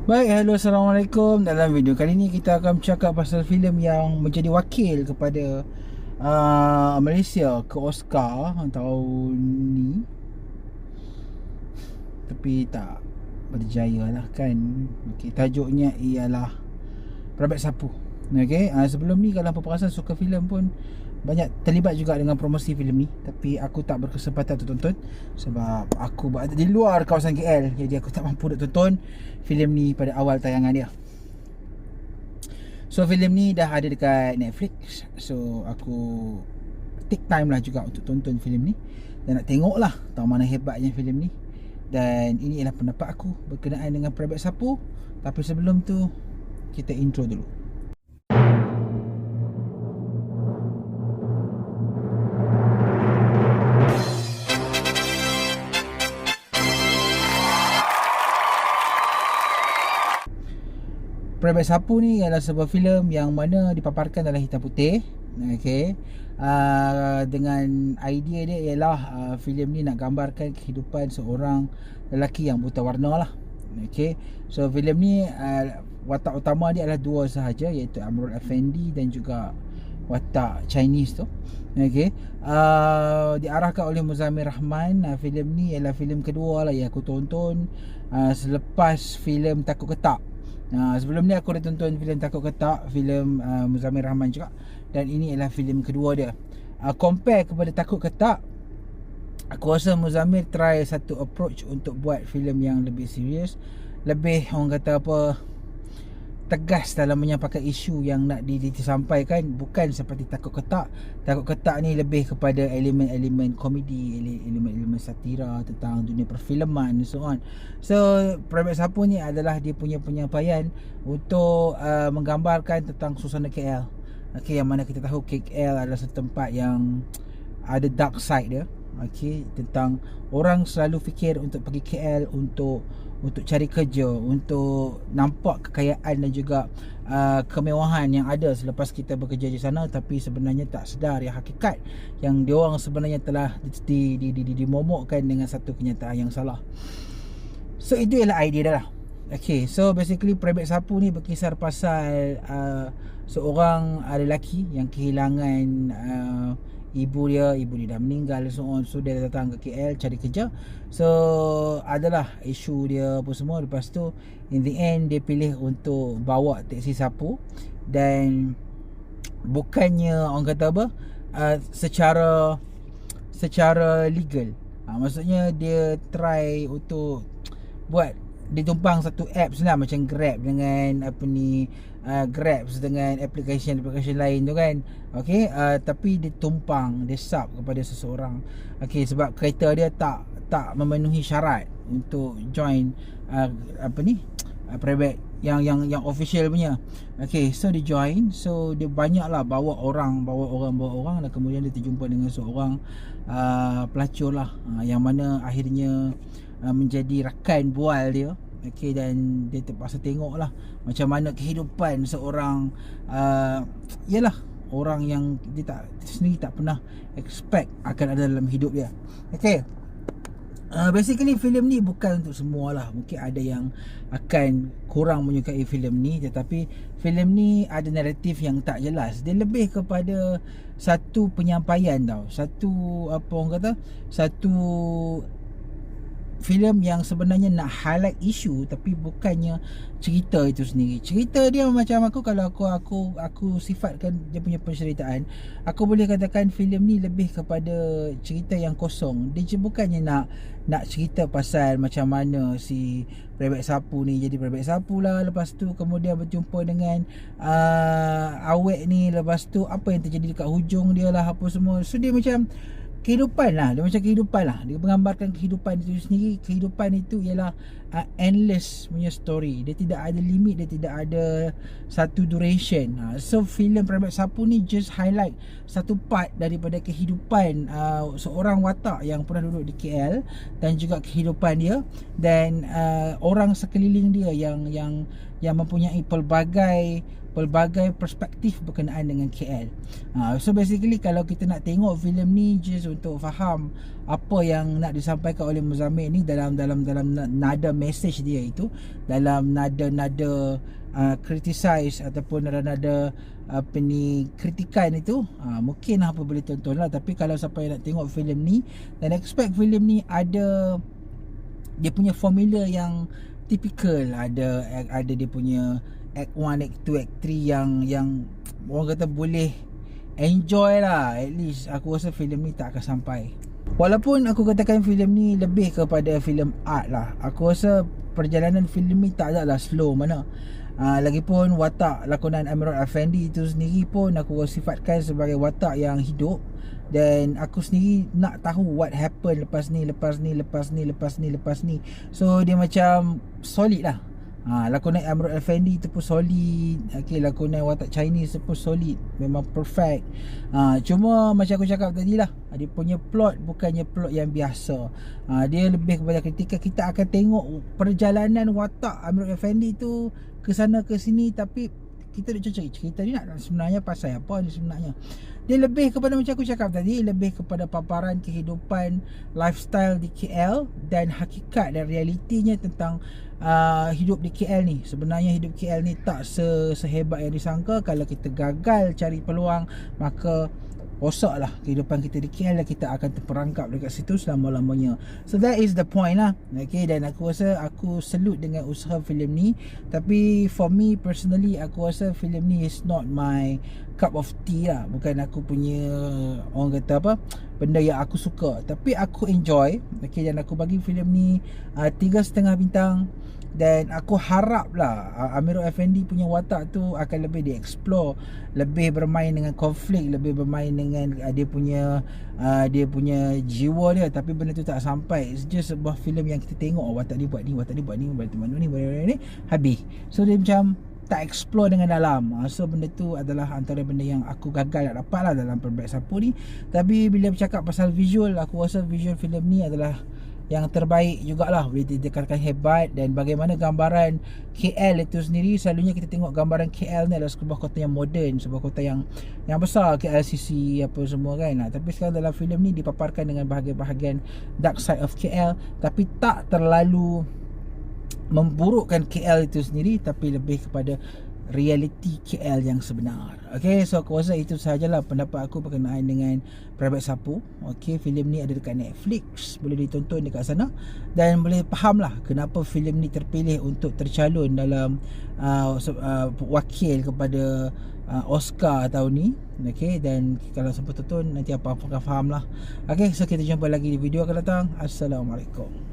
Baik, hello, Assalamualaikum. Dalam video kali ni kita akan bercakap pasal filem yang menjadi wakil kepada Malaysia ke Oscar tahun ni, tapi tak berjaya lah kan. Tajuknya ialah Perabat Sapu. Sebelum ni kalau apa perasan suka filem pun banyak terlibat juga dengan promosi filem ni, tapi aku tak berkesempatan untuk tonton sebab aku berada di luar kawasan KL, jadi aku tak mampu nak tonton filem ni pada awal tayangan dia. So filem ni dah ada dekat Netflix, so aku take time lah juga untuk tonton filem ni dan nak tengok lah tahu mana hebatnya filem ni. Dan ini ialah pendapat aku berkenaan dengan Perabat Sapu. Tapi sebelum tu, kita intro dulu. Perabat Sapu ni adalah sebuah filem yang mana dipaparkan dalam hitam putih. Dengan idea dia ialah filem ni nak gambarkan kehidupan seorang lelaki yang buta warna lah. So filem ni watak utama dia adalah dua sahaja, iaitu Amrul Effendi dan juga watak Chinese tu. Diarahkan oleh Muzammil Rahman. Filem ni ialah filem kedua lah yang aku tonton selepas filem Takut Ketak. Sebelum ni aku dah tonton filem Takut Ketak, filem Muzammil Rahman juga, dan ini adalah filem kedua dia. Compare kepada Takut Ketak, aku rasa Muzammil try satu approach untuk buat filem yang lebih serius, lebih orang kata apa, tegas dalam menyampaikan isu yang nak disampaikan. Bukan seperti Takut Ketak. Takut Ketak ni lebih kepada elemen-elemen komedi, elemen-elemen satira tentang dunia perfilman and so on. So Perabat Sapu ni adalah dia punya penyampaian untuk menggambarkan tentang suasana KL. Yang mana kita tahu KL adalah satu tempat yang ada dark side dia. Tentang orang selalu fikir untuk pergi KL untuk cari kerja, untuk nampak kekayaan dan juga kemewahan yang ada selepas kita bekerja di sana, tapi sebenarnya tak sedar yang hakikat yang diorang sebenarnya telah dimomokkan dengan satu kenyataan yang salah. So itu ialah idea dia lah. So basically Perabat Sapu ni berkisar pasal seorang lelaki yang kehilangan ibu dia dah meninggal, so dia datang ke KL cari kerja. So adalah isu dia apa semua. Lepas tu in the end dia pilih untuk bawa teksi sapu, dan bukannya orang kata apa, secara legal. Maksudnya dia try untuk buat, dia tumpang satu apps lah macam Grab dengan Grab dengan application lain tu kan. Tapi dia tumpang, dia sub kepada seseorang. Sebab kereta dia tak memenuhi syarat untuk join private yang official punya. So dia join. So dia banyak lah bawa orang, dan kemudian dia terjumpa dengan seorang pelacur lah, yang mana akhirnya menjadi rakan bual dia. Dan dia terpaksa tengok lah macam mana kehidupan seorang yalah, orang yang dia sendiri tak pernah expect akan ada dalam hidup dia. Basically filem ni bukan untuk semua lah. Mungkin ada yang akan kurang menyukai filem ni, tetapi filem ni ada naratif yang tak jelas. Dia lebih kepada satu penyampaian tau. Satu filem yang sebenarnya nak highlight isu, tapi bukannya cerita itu sendiri. Cerita dia macam kalau aku sifatkan dia punya penceritaan, aku boleh katakan filem ni lebih kepada cerita yang kosong. Dia bukannya nak cerita pasal macam mana si Perabat Sapu ni jadi Perabat Sapu lah, lepas tu kemudian berjumpa dengan awet ni, lepas tu apa yang terjadi dekat hujung dia lah, apa semua. So dia macam kehidupan lah. Dia menggambarkan kehidupan itu sendiri. Kehidupan itu ialah endless punya story. Dia tidak ada limit, dia tidak ada satu duration. So filem Perabat Sapu ni just highlight satu part daripada kehidupan seorang watak yang pernah duduk di KL, dan juga kehidupan dia dan orang sekeliling dia yang mempunyai pelbagai perspektif berkenaan dengan KL. So basically kalau kita nak tengok filem ni just untuk faham apa yang nak disampaikan oleh Muzammil ni dalam nada message dia itu, dalam nada criticize ataupun nada apa ni kritikan itu, mungkin apa boleh tonton lah. Tapi kalau siapa yang nak tengok filem ni dan expect filem ni ada dia punya formula yang typical, ada dia punya act 1, act 2, act 3 yang orang kata boleh enjoy lah, at least aku rasa filem ni tak akan sampai. Walaupun aku katakan filem ni lebih kepada filem art lah, aku rasa perjalanan filem ni tak adalah slow mana. Lagipun watak lakonan Amirul Afendi itu sendiri pun aku sifatkan sebagai watak yang hidup, dan aku sendiri nak tahu what happen lepas ni. So dia macam solid lah. Lakonan Amirul Afendi tu pun solid. Lakonan watak Chinese tu pun solid, memang perfect. Cuma macam aku cakap tadi lah, dia punya plot bukannya plot yang biasa. Dia lebih kepada ketika kita akan tengok perjalanan watak Amirul Afendi tu ke sana ke sini, tapi kita nak cari cerita ni nak sebenarnya pasal apa ni sebenarnya. Dia lebih kepada macam aku cakap tadi, lebih kepada paparan kehidupan lifestyle di KL dan hakikat dan realitinya tentang hidup di KL ni. Sebenarnya hidup KL ni tak sehebat yang disangka. Kalau kita gagal cari peluang, maka rosaklah kehidupan kita di KL dan kita akan terperangkap dekat situ selama-lamanya. So that is the point lah. Dan aku rasa aku salute dengan usaha filem ni. Tapi for me personally, aku rasa filem ni is not my cup of tea lah. Bukan aku punya, orang kata apa, benda yang aku suka. Tapi aku enjoy. Dan aku bagi filem ni 3.5 bintang. Dan aku harap lah Amirul Afendi punya watak tu akan lebih dieksplor, lebih bermain dengan konflik, lebih bermain dengan dia punya jiwa dia. Tapi benda tu tak sampai. It's just sebuah filem yang kita tengok, watak dia buat ni, watak dia buat ni, habis. So dia macam tak explore dengan dalam. So benda tu adalah antara benda yang aku gagal nak dapat lah dalam Perbeg Sapu ni. Tapi bila bercakap pasal visual, aku rasa visual filem ni adalah yang terbaik jugalah, boleh dikatakan hebat. Dan bagaimana gambaran KL itu sendiri, selalunya kita tengok gambaran KL ni adalah sebuah kota yang moden, sebuah kota yang besar, KLCC apa semua kan. Tapi sekarang dalam filem ni dipaparkan dengan bahagian-bahagian dark side of KL, tapi tak terlalu memburukkan KL itu sendiri, tapi lebih kepada realiti KL yang sebenar. So aku rasa itu sahajalah pendapat aku berkenaan dengan Perbeg Sapu. Filem ni ada dekat Netflix, boleh ditonton dekat sana dan boleh faham lah kenapa filem ni terpilih untuk tercalon dalam wakil kepada Oscar tahun ni. Dan kalau sempat tonton, nanti apa-apa akan faham lah. So kita jumpa lagi di video akan datang. Assalamualaikum.